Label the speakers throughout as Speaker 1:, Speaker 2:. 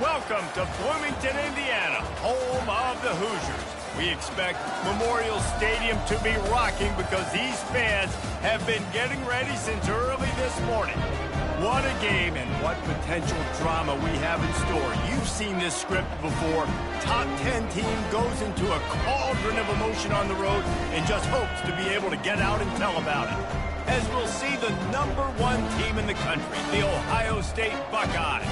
Speaker 1: Welcome to Bloomington, Indiana, home of the Hoosiers. We expect Memorial Stadium to be rocking because these fans have been getting ready since early this morning. What a game and what potential drama we have in store. You've seen this script before. Top 10 team goes into a cauldron of emotion on the road and just hopes to be able to get out and tell about it. As we'll see the #1 team in the country, the Ohio State Buckeyes,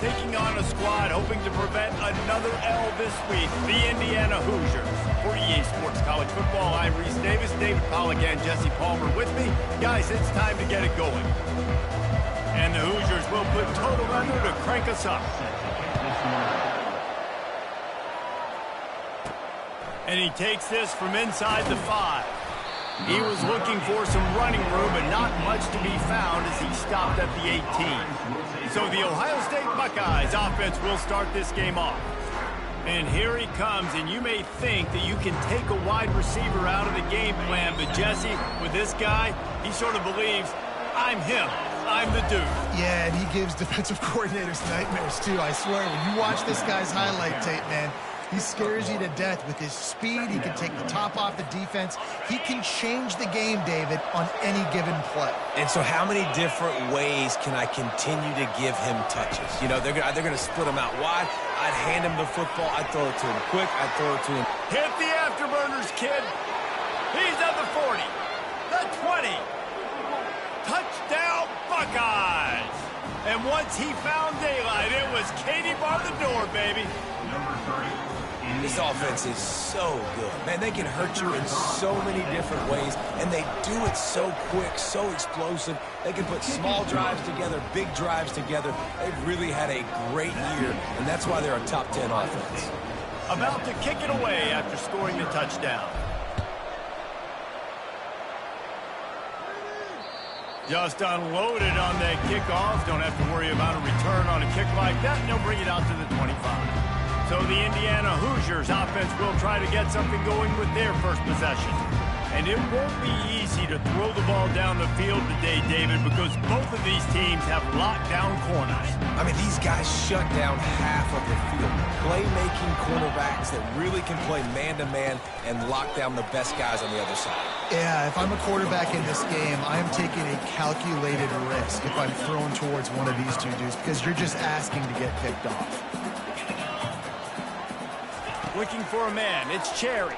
Speaker 1: taking on a squad hoping to prevent another L this week, the Indiana Hoosiers. For EA Sports College Football, I'm Reese Davis, David Pollack, and Jesse Palmer with me. Guys, it's time to get it going. And the Hoosiers will put total under to crank us up. And he takes this from inside the 5. He was looking for some running room, but not much to be found as he stopped at the 18. So the Ohio State Buckeyes offense will start this game off. And here he comes, and you may think that you can take a wide receiver out of the game plan, but Jesse, with this guy, he sort of believes, I'm him. I'm the dude.
Speaker 2: Yeah, and he gives defensive coordinators nightmares, too. I swear, when you watch this guy's highlight tape, man, he scares you to death with his speed. He can take the top off the defense. He can change the game, David, on any given play.
Speaker 3: And so how many different ways can I continue to give him touches? You know, they're going to split him out wide. I'd hand him the football. I'd throw it to him quick. I'd throw it to him.
Speaker 1: Hit the afterburners, kid. He's at the 40, the 20. Touchdown, Buckeyes. And once he found daylight, it was Katie bar the door, baby.
Speaker 4: Number 30.
Speaker 3: This offense is so good. Man, they can hurt you in so many different ways, and they do it so quick, so explosive. They can put small drives together, big drives together. They've really had a great year, and that's why they're a top 10 offense.
Speaker 1: About to kick it away after scoring the touchdown. Just unloaded on that kickoff. Don't have to worry about a return on a kick like that, and they'll bring it out to the 25. So the Indiana Hoosiers offense will try to get something going with their first possession. And it won't be easy to throw the ball down the field today, David, because both of these teams have lockdown corners.
Speaker 3: I mean, these guys shut down half of the field. Playmaking cornerbacks that really can play man-to-man and lock down the best guys on the other side.
Speaker 2: Yeah, if I'm a quarterback in this game, I am taking a calculated risk if I'm thrown towards one of these two dudes because you're just asking to get picked off.
Speaker 1: Looking for a man. It's Cherry.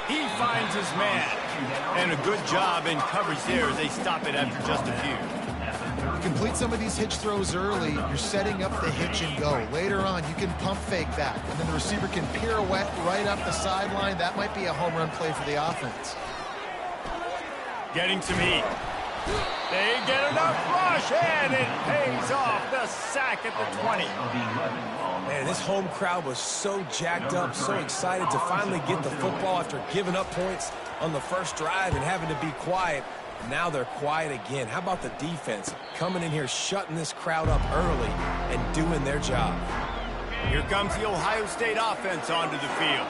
Speaker 1: He finds his man. And a good job in coverage there as they stop it after just a few.
Speaker 2: Complete some of these hitch throws early. You're setting up the hitch and go. Later on, you can pump fake back. And then the receiver can pirouette right up the sideline. That might be a home run play for the offense.
Speaker 1: Getting some heat. They get enough rush, and it pays off. The sack at the 20.
Speaker 3: Man, this home crowd was so jacked up, so excited to finally get the football after giving up points on the first drive and having to be quiet. Now they're quiet again. How about the defense coming in here, shutting this crowd up early and doing their job?
Speaker 1: Here comes the Ohio State offense onto the field.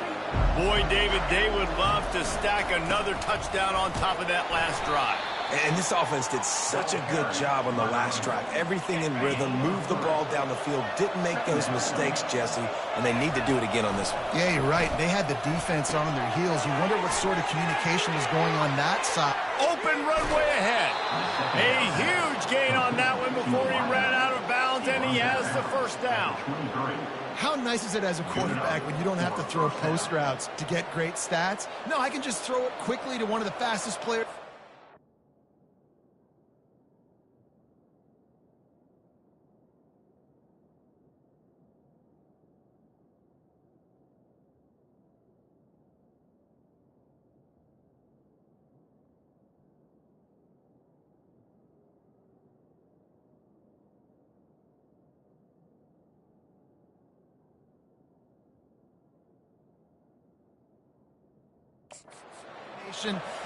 Speaker 1: Boy, David, they would love to stack another touchdown on top of that last drive.
Speaker 3: And this offense did such a good job on the last drive. Everything in rhythm, moved the ball down the field, didn't make those mistakes, Jesse, and they need to do it again on this one.
Speaker 2: Yeah, you're right. They had the defense on their heels. You wonder what sort of communication was going on that side.
Speaker 1: Open runway ahead. A huge gain on that one before he ran out of bounds, and he has the first down.
Speaker 2: How nice is it as a quarterback when you don't have to throw post routes to get great stats? No, I can just throw it quickly to one of the fastest players.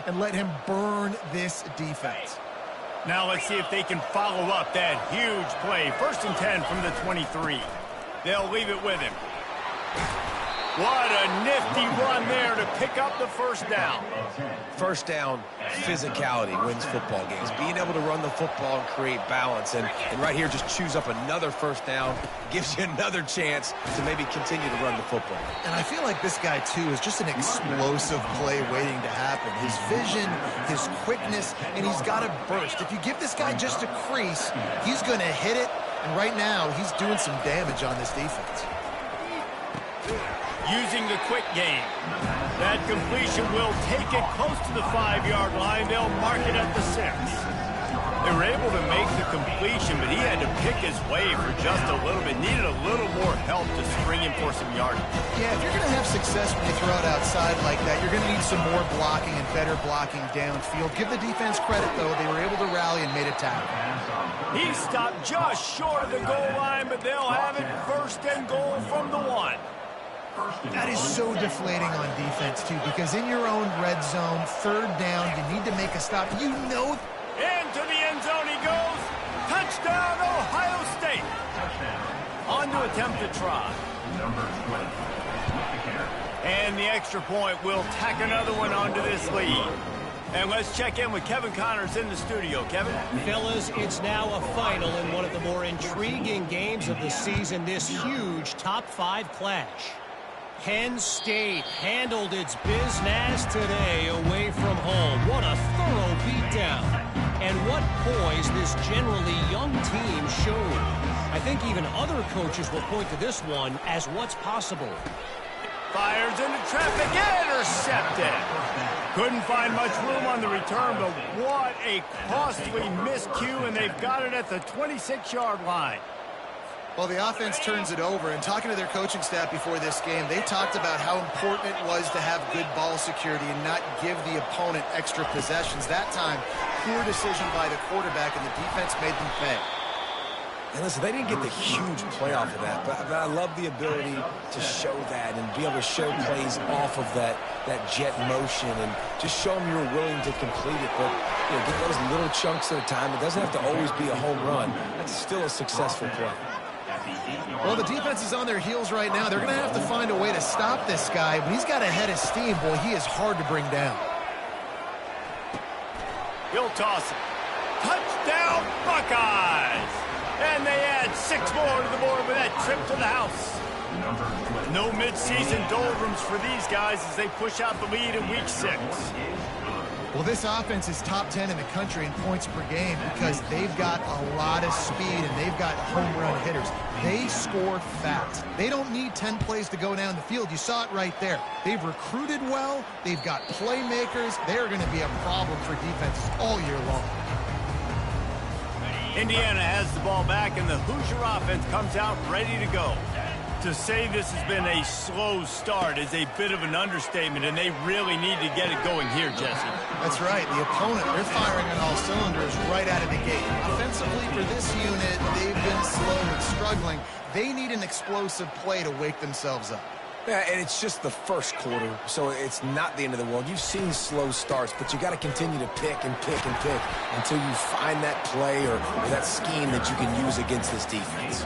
Speaker 2: And let him burn this defense.
Speaker 1: Now let's see if they can follow up that huge play. 1st and 10 from the 23. They'll leave it with him. What a nifty run there there to pick up the first down.
Speaker 3: First down, physicality wins football games. Being able to run the football and create balance. And right here, just choose up another first down. Gives you another chance to maybe continue to run the football.
Speaker 2: And I feel like this guy, too, is just an explosive play waiting to happen. His vision, his quickness, and he's got a burst. If you give this guy just a crease, he's going to hit it. And right now, he's doing some damage on this defense.
Speaker 1: Using the quick game. That completion will take it close to the 5-yard line. They'll mark it at the 6. They were able to make the completion, but he had to pick his way for just a little bit. Needed a little more help to string him for some yardage.
Speaker 2: Yeah, if you're going to have success when you throw it outside like that, you're going to need some more blocking and better blocking downfield. Give the defense credit, though. They were able to rally and made a tackle.
Speaker 1: He stopped just short of the goal line, but they'll have it first and goal from the 1.
Speaker 2: That is so deflating on defense, too, because in your own red zone, third down, you need to make a stop. You know.
Speaker 1: Into the end zone he goes. Touchdown, Ohio State. On to attempt to try. And the extra point will tack another one onto this lead. And let's check in with Kevin Connors in the studio. Kevin?
Speaker 4: Fellas, it's now a final in one of the more intriguing games of the season, this huge top 5 clash. Penn State handled its business today away from home. What a thorough beatdown. And what poise this generally young team showed. I think even other coaches will point to this one as what's possible.
Speaker 1: Fires into traffic, intercepted. Couldn't find much room on the return, but what a costly miscue, and they've got it at the 26-yard line.
Speaker 2: Well, the offense turns it over, and talking to their coaching staff before this game, they talked about how important it was to have good ball security and not give the opponent extra possessions. That time, poor decision by the quarterback, and the defense made them pay.
Speaker 3: And listen, they didn't get the huge play off of that, but I love the ability to show that and be able to show plays off of that jet motion and just show them you're willing to complete it. But you know, get those little chunks at a time. It doesn't have to always be a home run. That's still a successful play.
Speaker 2: Well, the defense is on their heels right now. They're going to have to find a way to stop this guy. When he's got a head of steam, boy, he is hard to bring down.
Speaker 1: He'll toss it. Touchdown, Buckeyes! And they add 6 more to the board with that trip to the house. No midseason doldrums for these guys as they push out the lead in Week 6.
Speaker 2: Well, this offense is top 10 in the country in points per game because they've got a lot of speed and they've got home run hitters. They score fast. They don't need 10 plays to go down the field. You saw it right there. They've recruited well. They've got playmakers. They're going to be a problem for defenses all year long.
Speaker 1: Indiana has the ball back, and the Hoosier offense comes out ready to go. To say this has been a slow start is a bit of an understatement, and they really need to get it going here, Jesse.
Speaker 2: That's right. The opponent, they're firing on all cylinders right out of the gate. Offensively, for this unit, they've been slow and struggling. They need an explosive play to wake themselves up.
Speaker 3: Yeah, and it's just the first quarter, so it's not the end of the world. You've seen slow starts, but you got to continue to pick and pick and pick until you find that play or that scheme that you can use against this defense.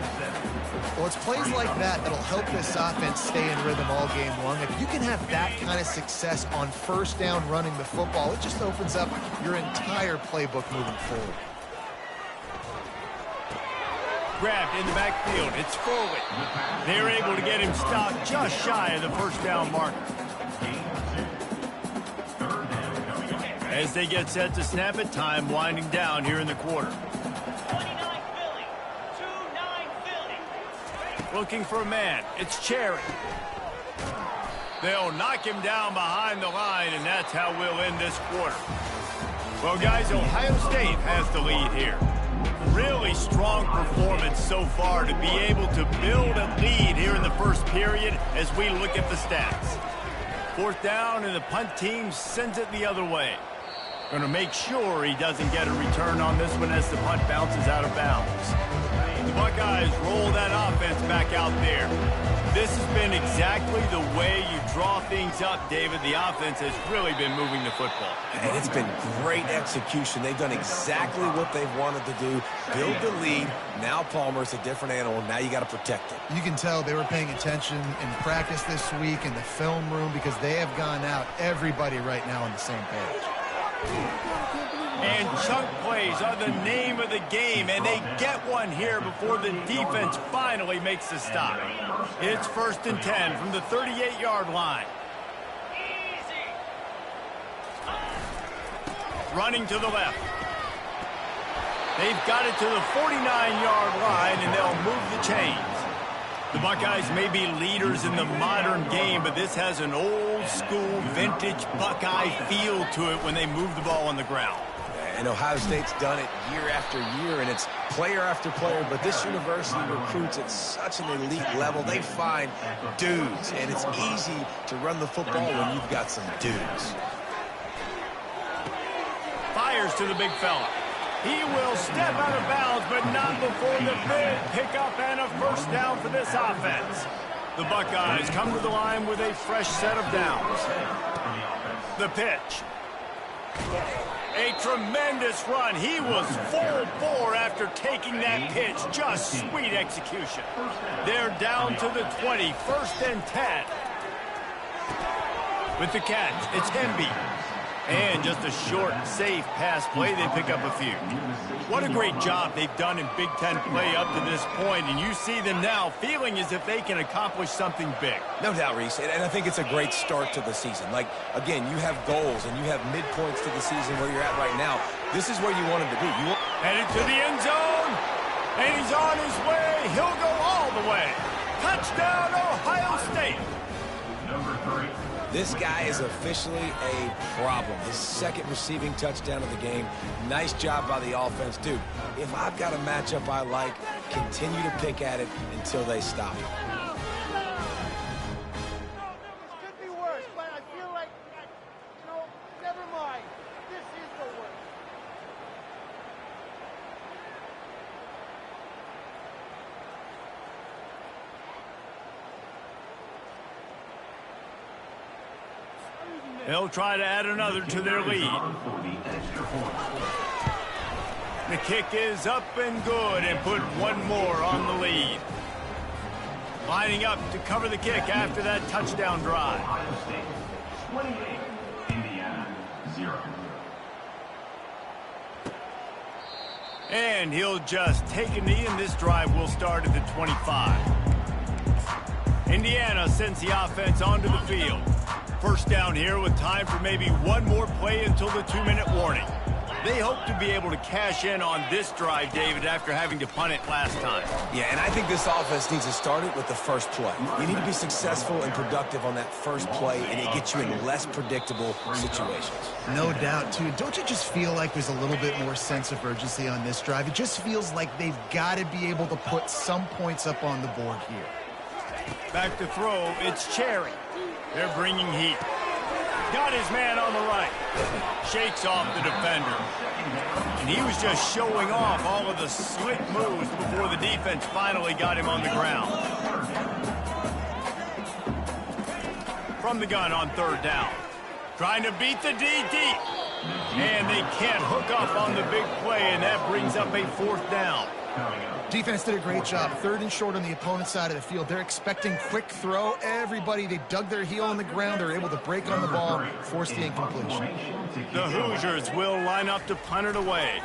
Speaker 2: Well, it's plays like that that'll help this offense stay in rhythm all game long. If you can have that kind of success on first down running the football, it just opens up your entire playbook moving forward.
Speaker 1: Grabbed in the backfield. It's Foley. They're able to get him stopped just shy of the first down marker. As they get set to snap it, time winding down here in the quarter.
Speaker 4: 29 Philly. 2-9 Philly.
Speaker 1: Looking for a man. It's Cherry. They'll knock him down behind the line, and that's how we'll end this quarter. Well, guys, Ohio State has the lead here. Really strong performance so far to be able to build a lead here in the first period as we look at the stats. 4th down, and the punt team sends it the other way. Going to make sure he doesn't get a return on this one as the punt bounces out of bounds. The Buckeyes roll that offense back out there. This has been exactly the way you draw things up, David. The offense has really been moving the football.
Speaker 3: And it's been great execution. They've done exactly what they've wanted to do. Build the lead. Now Palmer's a different animal. Now you got to protect it.
Speaker 2: You can tell they were paying attention in practice this week in the film room because they have gone out, everybody right now on the same page.
Speaker 1: And chunk plays are the name of the game, and they get one here before the defense finally makes the stop. It's 1st and 10 from the 38-yard line. Running to the left. They've got it to the 49-yard line, and they'll move the chains. The Buckeyes may be leaders in the modern game, but this has an old-school, vintage Buckeye feel to it when they move the ball on the ground.
Speaker 3: And Ohio State's done it year after year, and it's player after player, but this university recruits at such an elite level. They find dudes, and it's easy to run the football when you've got some dudes.
Speaker 1: Fires to the big fella. He will step out of bounds, but not before the big pickup and a first down for this offense. The Buckeyes come to the line with a fresh set of downs. The pitch. A tremendous run. He was full bore after taking that pitch. Just sweet execution. They're down to the 20, 1st and 10. With the catch, it's Hemby. And just a short, safe pass play, they pick up a few. What a great job they've done in Big Ten play up to this point, and you see them now feeling as if they can accomplish something big.
Speaker 3: No doubt, Reese, and I think it's a great start to the season. Like, again, you have goals and you have midpoints to the season where you're at right now. This is where you want him to be.
Speaker 1: Headed to the end zone, and he's on his way. He'll go all the way. Touchdown, Ohio State.
Speaker 3: Number 3. This guy is officially a problem. His 2nd receiving touchdown of the game. Nice job by the offense. Dude, if I've got a matchup I like, continue to pick at it until they stop it.
Speaker 5: Could be worse, but I feel like, never mind. This is the worst.
Speaker 1: They'll try to add another to their lead. The kick is up and good and put one more on the lead. Lining up to cover the kick after that touchdown drive.
Speaker 6: 28, Indiana, 0.
Speaker 1: And he'll just take a knee, and this drive will start at the 25. Indiana sends the offense onto the field. First down here with time for maybe one more play until the 2-minute warning. They hope to be able to cash in on this drive, David, after having to punt it last time.
Speaker 3: Yeah, and I think this offense needs to start it with the first play. You need to be successful and productive on that first play, and it gets you in less predictable situations.
Speaker 2: No doubt, too. Don't you just feel like there's a little bit more sense of urgency on this drive? It just feels like they've got to be able to put some points up on the board here.
Speaker 1: Back to throw, it's Cherry. They're bringing heat. Got his man on the right. Shakes off the defender. And he was just showing off all of the slick moves before the defense finally got him on the ground. From the gun on 3rd down. Trying to beat the D deep. And they can't hook up on the big play, and that brings up a 4th down.
Speaker 2: Defense did a great job. 3rd and short on the opponent's side of the field. They're expecting quick throw. Everybody, they dug their heel on the ground. They're able to break on the ball, force the incompletion.
Speaker 1: The Hoosiers will line up to punt it away.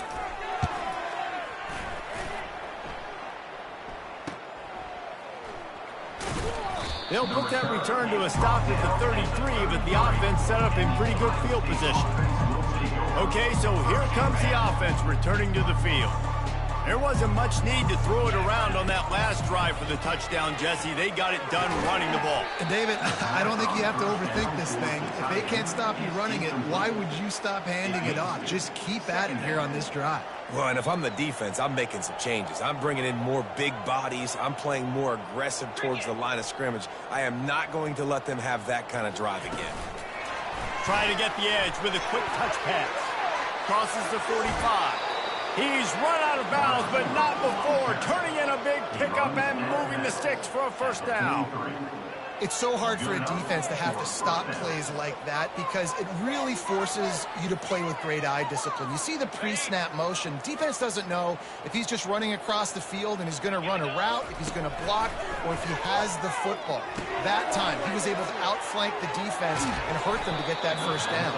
Speaker 1: They'll put that return to a stop at the 33, but the offense set up in pretty good field position. Okay, so here comes the offense returning to the field. There wasn't much need to throw it around on that last drive for the touchdown, Jesse. They got it done running the ball.
Speaker 2: And David, I don't think you have to overthink this thing. If they can't stop you running it, why would you stop handing it off? Just keep at it here on this drive.
Speaker 3: Well, and if I'm the defense, I'm making some changes. I'm bringing in more big bodies. I'm playing more aggressive towards the line of scrimmage. I am not going to let them have that kind of drive again.
Speaker 1: Try to get the edge with a quick touch pass. Crosses the 45. He's run out of bounds, but not before turning in a big pickup and moving the sticks for a first down.
Speaker 2: It's so hard for a defense to have to stop plays like that because it really forces you to play with great eye discipline. You see the pre-snap motion. Defense doesn't know if he's just running across the field and he's going to run a route, if he's going to block, or if he has the football. That time, he was able to outflank the defense and hurt them to get that first down.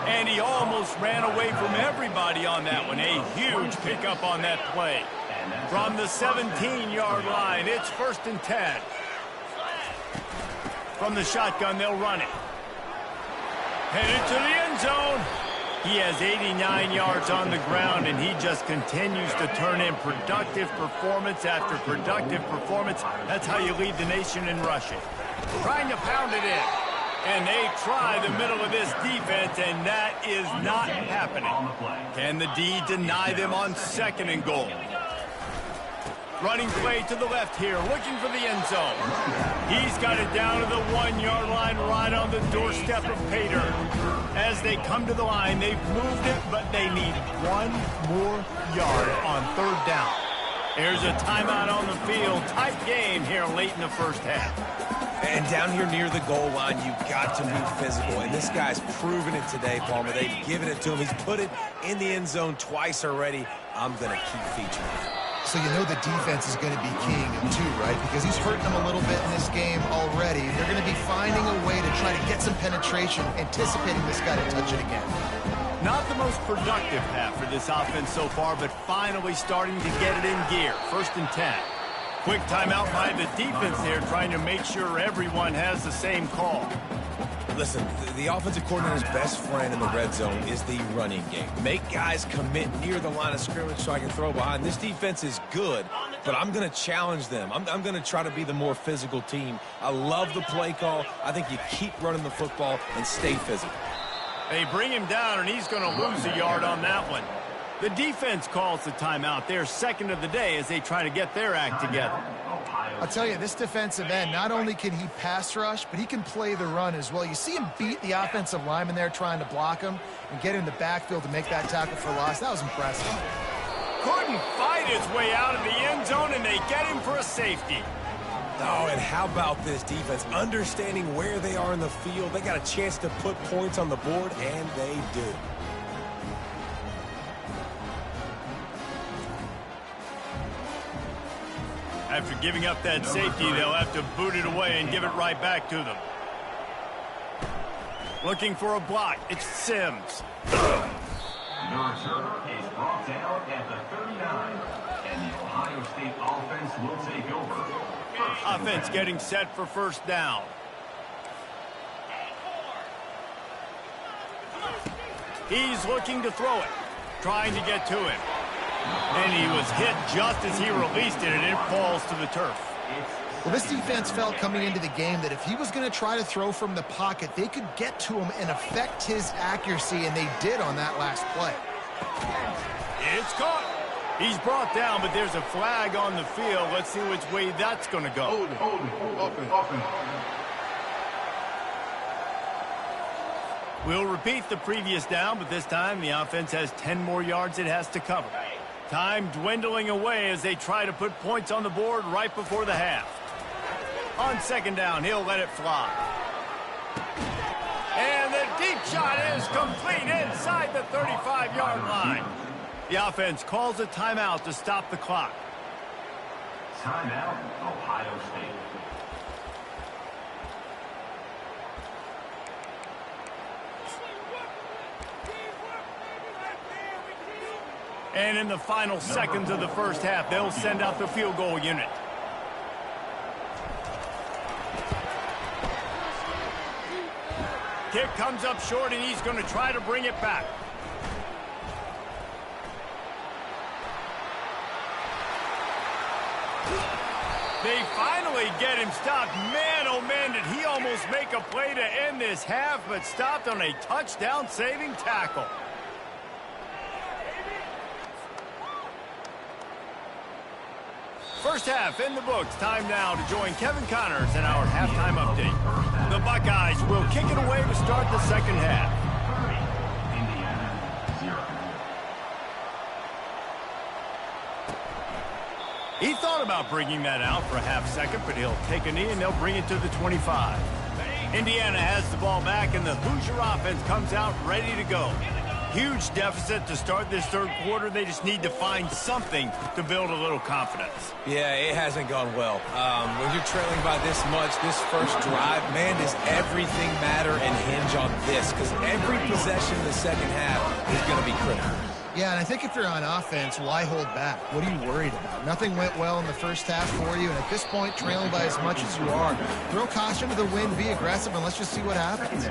Speaker 1: And he almost ran away from everybody on that one. A huge pickup on that play. From the 17-yard line, it's 1st and 10. From the shotgun, they'll run it. Headed to the end zone. He has 89 yards on the ground, and he just continues to turn in productive performance after productive performance. That's how you lead the nation in rushing. Trying to pound it in. And they try the middle of this defense, and that is not happening. Can the D deny them on 2nd and goal? Running play to the left here, looking for the end zone. He's got it down to the 1-yard line, right on the doorstep of Pater. As they come to the line, they've moved it, but they need 1 more yard on 3rd down. There's a timeout on the field. Tight game here late in the first half.
Speaker 3: And down here near the goal line, you've got to be physical. And this guy's proven it today, Palmer. They've given it to him. He's put it in the end zone twice already. I'm going to keep featuring it.
Speaker 2: So you know the defense is going to be keying him too, right? Because he's hurting them a little bit in this game already. They're going to be finding a way to try to get some penetration, anticipating this guy to touch it again.
Speaker 1: Not the most productive half for this offense so far, but finally starting to get it in gear. 1st and 10. Quick timeout by the defense there, trying to make sure everyone has the same call.
Speaker 3: Listen, the offensive coordinator's best friend in the red zone is the running game. Make guys commit near the line of scrimmage so I can throw behind. This defense is good, but I'm going to challenge them. I'm going to try to be the more physical team. I love the play call. I think you keep running the football and stay physical.
Speaker 1: They bring him down, and he's going to lose a yard on that one. The defense calls the timeout. Their 2nd of the day as they try to get their act together.
Speaker 2: I'll tell you, this defensive end, not only can he pass rush, but he can play the run as well. You see him beat the offensive lineman there trying to block him and get in the backfield to make that tackle for loss. That was impressive.
Speaker 1: Couldn't fight his way out of the end zone, and they get him for a safety.
Speaker 3: Oh, and how about this defense? Understanding where they are in the field. They got a chance to put points on the board, and they do.
Speaker 1: After giving up that safety, they'll have to boot it away and give it right back to them. Looking for a block. It's Sims.
Speaker 6: The returner is brought down at the 39, and the Ohio State offense will take over.
Speaker 1: Offense getting set for 1st down. He's looking to throw it, trying to get to him. And he was hit just as he released it, and it falls to the turf.
Speaker 2: Well, this defense felt coming into the game that if he was going to try to throw from the pocket, they could get to him and affect his accuracy, and they did on that last play.
Speaker 1: It's caught. He's brought down, but there's a flag on the field. Let's see which way that's going to go. We'll repeat the previous down, but this time the offense has 10 more yards it has to cover. Time dwindling away as they try to put points on the board right before the half. On 2nd down, he'll let it fly. And the deep shot is complete inside the 35-yard line. The offense calls a timeout to stop the clock.
Speaker 6: Timeout, Ohio State.
Speaker 1: And in the final seconds of the first half, they'll send out the field goal unit. Kick comes up short, and he's going to try to bring it back. They finally get him stopped. Man, oh man, did he almost make a play to end this half, but stopped on a touchdown-saving tackle. First half in the books. Time now to join Kevin Connors in our halftime update. The Buckeyes will kick it away to start the 2nd half. thought about bringing that out for a half second, but he'll take a knee and they'll bring it to the 25. Indiana has the ball back, and the Hoosier offense comes out ready to go. Huge deficit to start this third quarter. They just need to find something to build a little confidence.
Speaker 3: Yeah, it hasn't gone well. When you're trailing by this much, this first drive, man, does everything matter and hinge on this? Because every possession in the second half is going to be critical.
Speaker 2: Yeah, and I think if you're on offense, why hold back? What are you worried about? Nothing went well in the first half for you, and at this point, trailing by as much as you are, throw caution to the wind, be aggressive, and let's just see what happens.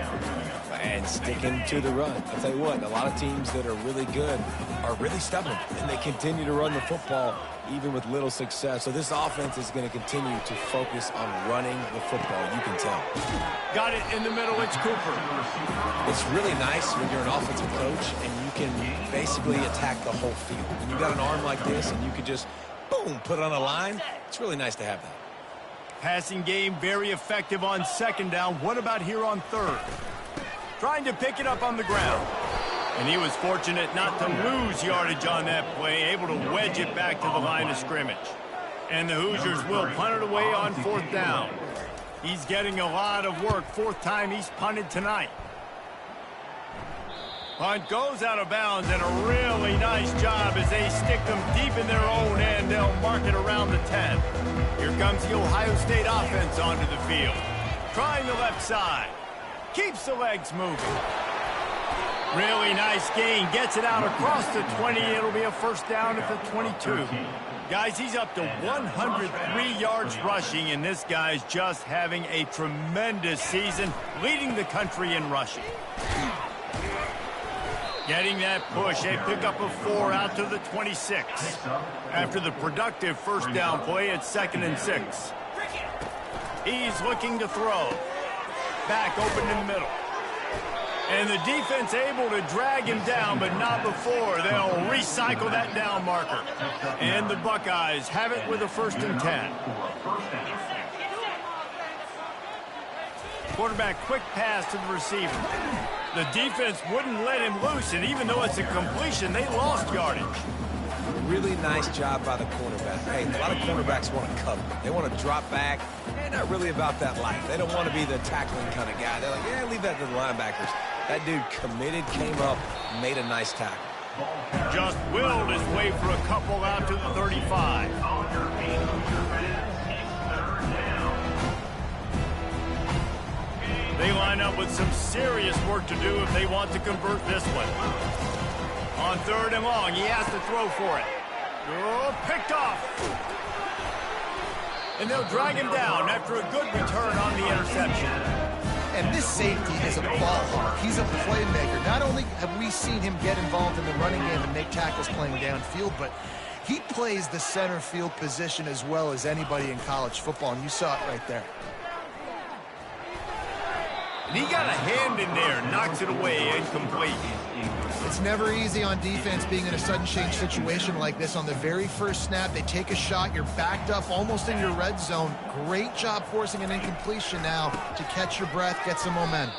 Speaker 3: And sticking to the run. I'll tell you what, a lot of teams that are really good are really stubborn, and they continue to run the football even with little success. So this offense is going to continue to focus on running the football. You can tell.
Speaker 1: Got it in the middle. It's Cooper.
Speaker 3: It's really nice when you're an offensive coach and you can basically attack the whole field. When you've got an arm like this and you can just, boom, put it on a line, it's really nice to have that.
Speaker 1: Passing game very effective on second down. What about here on third? Trying to pick it up on the ground. And he was fortunate not to lose yardage on that play, able to wedge it back to the line of scrimmage. And the Hoosiers will punt it away on fourth down. He's getting a lot of work. Fourth time he's punted tonight. Punt goes out of bounds, and a really nice job as they stick them deep in their own end. They'll mark it around the 10. Here comes the Ohio State offense onto the field. Trying the left side. Keeps the legs moving. Really nice gain. Gets it out across the 20. It'll be a first down at the 22. Guys, he's up to 103 yards rushing, and this guy's just having a tremendous season, leading the country in rushing. Getting that push, a pickup of 4 out to the 26. After the productive first down play, it's 2nd and 6. He's looking to throw. Back open in the middle. And the defense able to drag him down, but not before. They'll recycle that down marker. And the Buckeyes have it with a 1st and 10. Quarterback quick pass to the receiver. The defense wouldn't let him loose, and even though it's a completion, they lost yardage.
Speaker 3: Really nice job by the cornerback. Hey, a lot of cornerbacks want to cover. They want to drop back. They're not really about that life. They don't want to be the tackling kind of guy. They're like, yeah, leave that to the linebackers. That dude committed, came up, made a nice tackle.
Speaker 1: Just willed his way for a couple out to the 35. They line up with some serious work to do if they want to convert this one. On 3rd and long, he has to throw for it. Oh, picked off. And they'll drag him down after a good return on the interception.
Speaker 2: And this safety is a ball hawk. He's a playmaker. Not only have we seen him get involved in the running game and make tackles playing downfield, but he plays the center field position as well as anybody in college football, and you saw it right there.
Speaker 1: And he got a hand in there, knocks it away, incomplete.
Speaker 2: It's never easy on defense being in a sudden change situation like this. On the very first snap, they take a shot. You're backed up almost in your red zone. Great job forcing an incompletion now to catch your breath, get some momentum.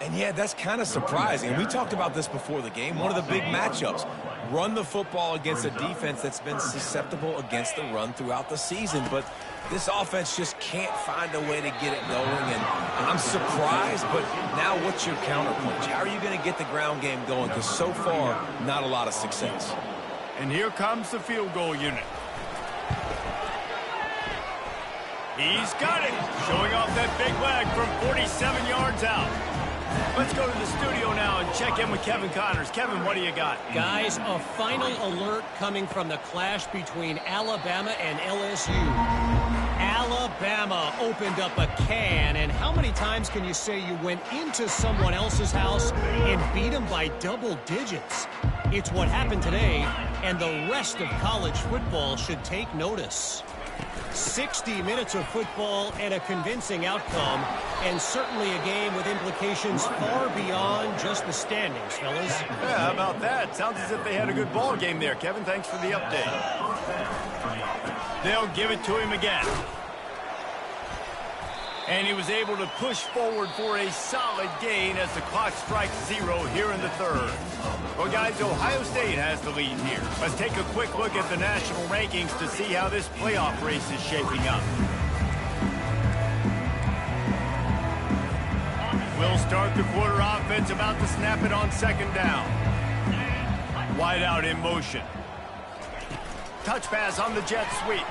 Speaker 3: And yeah, that's kind of surprising. We talked about this before the game. One of the big matchups. Run the football against a defense that's been susceptible against the run throughout the season. But this offense just can't find a way to get it going. And I'm surprised, but now what's your counterpunch? How are you going to get the ground game going? Because so far, not a lot of success.
Speaker 1: And here comes the field goal unit. He's got it. Showing off that big leg from 47 yards out. Let's go to the studio now and check in with Kevin Connors. Kevin, what do you got?
Speaker 4: Guys, a final alert coming from the clash between Alabama and LSU. Alabama opened up a can, and how many times can you say you went into someone else's house and beat them by double digits? It's what happened today, and the rest of college football should take notice. 60 minutes of football and a convincing outcome, and certainly a game with implications far beyond just the standings, fellas.
Speaker 1: Yeah, how about that? Sounds as if they had a good ball game there, Kevin. Thanks for the update. They'll give it to him again. And he was able to push forward for a solid gain as the clock strikes 0 here in the third. Well, guys, Ohio State has the lead here. Let's take a quick look at the national rankings to see how this playoff race is shaping up. We'll start the quarter offense about to snap it on second down. Wide out in motion. Touch pass on the jet sweep.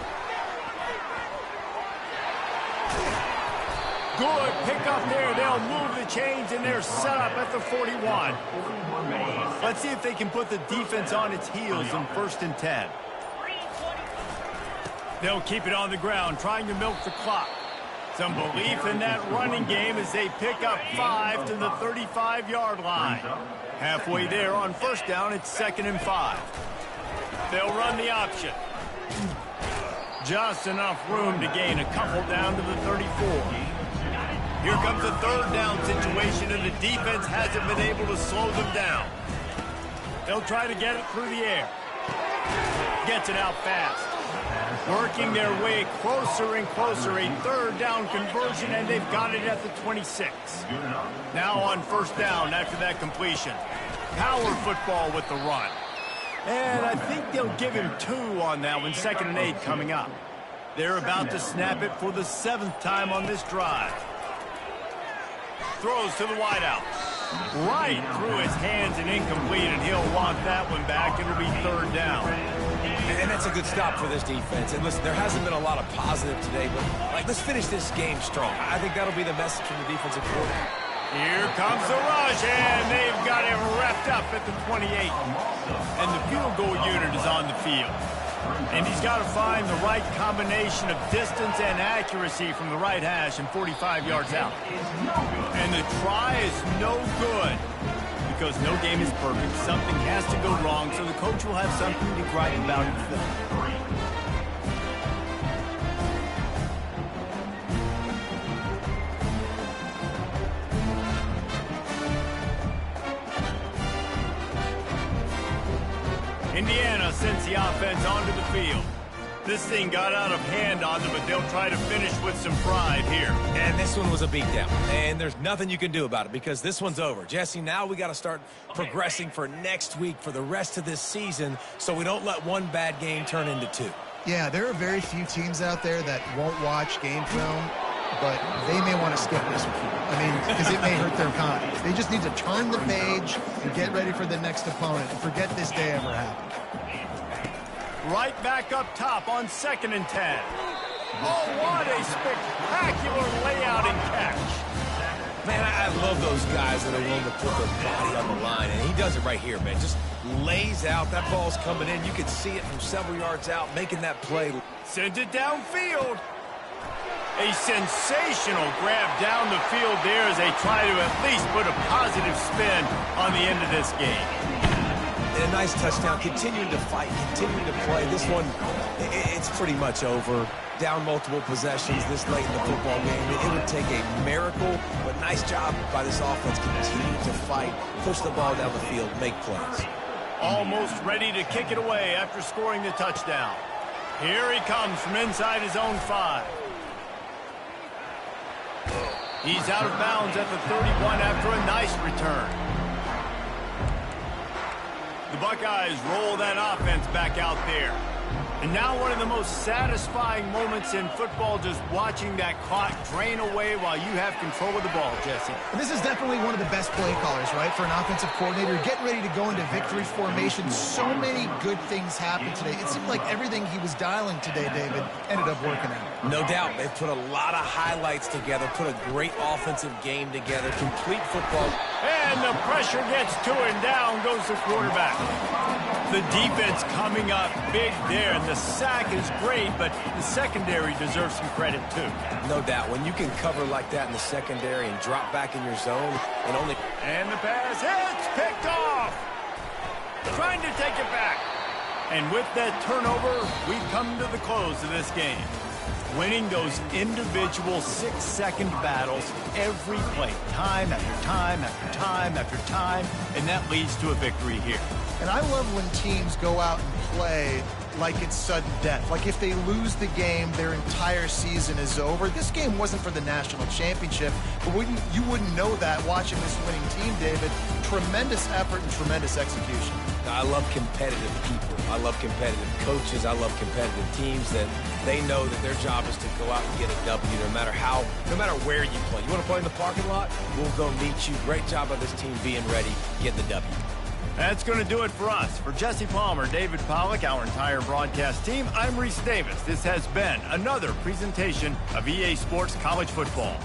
Speaker 1: Good pick up there. They'll move the chains, and they're set up at the 41. Let's see if they can put the defense on its heels in 1st and 10. They'll keep it on the ground, trying to milk the clock. Some belief in that running game as they pick up 5 to the 35-yard line. Halfway there on 1st down, it's 2nd and 5. They'll run the option. Just enough room to gain a couple down to the 34. Here comes a 3rd down situation, and the defense hasn't been able to slow them down. They'll try to get it through the air. Gets it out fast. Working their way closer and closer. A 3rd down conversion, and they've got it at the 26. Now on 1st down after that completion. Power football with the run. And I think they'll give him 2 on that one. 2nd and 8 coming up. They're about to snap it for the 7th time on this drive. Throws to the wideout. Right through his hands and incomplete, and he'll want that one back. It'll be 3rd down.
Speaker 3: And that's a good stop for this defense. And listen, there hasn't been a lot of positive today, but let's finish this game strong. I think that'll be the message from the defensive coordinator.
Speaker 1: Here comes the rush, and they've got it wrapped up at the 28. And the field goal unit is on the field. And he's got to find the right combination of distance and accuracy from the right hash and 45 yards out. And the try is no good because no game is perfect. Something has to go wrong, so the coach will have something to gripe about in film. Indiana sends the offense onto the field. This thing got out of hand on them, but they'll try to finish with some pride here.
Speaker 3: And this one was a beatdown, and there's nothing you can do about it because this one's over. Jesse, now we got to start progressing for next week for the rest of this season so we don't let one bad game turn into 2.
Speaker 2: Yeah, there are very few teams out there that won't watch game film, but they may want to skip this one. I mean, because it may hurt their confidence. They just need to turn the page and get ready for the next opponent and forget this day ever happened.
Speaker 1: Right back up top on 2nd and 10. Oh, what a spectacular layout and catch.
Speaker 3: Man, I love those guys that are willing to put their body on the line, and he does it right here, man. Just lays out. That ball's coming in. You can see it from several yards out, making that play.
Speaker 1: Sends it downfield. A sensational grab down the field there as they try to at least put a positive spin on the end of this game.
Speaker 3: And a nice touchdown, continuing to fight, continuing to play. This one, it's pretty much over. Down multiple possessions this late in the football game. It would take a miracle, but nice job by this offense. Continue to fight, push the ball down the field, make plays.
Speaker 1: Almost ready to kick it away after scoring the touchdown. Here he comes from inside his own 5. He's out of bounds at the 31 after a nice return. The Buckeyes roll that offense back out there. And now one of the most satisfying moments in football, just watching that clock drain away while you have control of the ball, Jesse.
Speaker 2: And this is definitely one of the best play callers, right, for an offensive coordinator. Getting ready to go into victory formation. So many good things happened today. It seemed like everything he was dialing today, David, ended up working out.
Speaker 3: No doubt. They've put a lot of highlights together, put a great offensive game together, complete football.
Speaker 1: And the pressure gets to and down goes the quarterback. The defense coming up big there, and the sack is great, but the secondary deserves some credit too.
Speaker 3: No doubt. When you can cover like that in the secondary and drop back in your zone and only...
Speaker 1: And the pass hits, picked off. Trying to take it back. And with that turnover, we come to the close of this game. Winning those individual 6-second battles every play, time after time after time after time, and that leads to a victory here.
Speaker 2: And I love when teams go out and play like it's sudden death. Like if they lose the game, their entire season is over. This game wasn't for the national championship, but you wouldn't know that watching this winning team, David. Tremendous effort and tremendous execution.
Speaker 3: I love competitive people. I love competitive coaches. I love competitive teams that they know that their job is to go out and get a W no matter where you play. You want to play in the parking lot? We'll go meet you. Great job by this team being ready, getting the W.
Speaker 1: That's going to do it for us. For Jesse Palmer, David Pollack, our entire broadcast team, I'm Reese Davis. This has been another presentation of EA Sports College Football.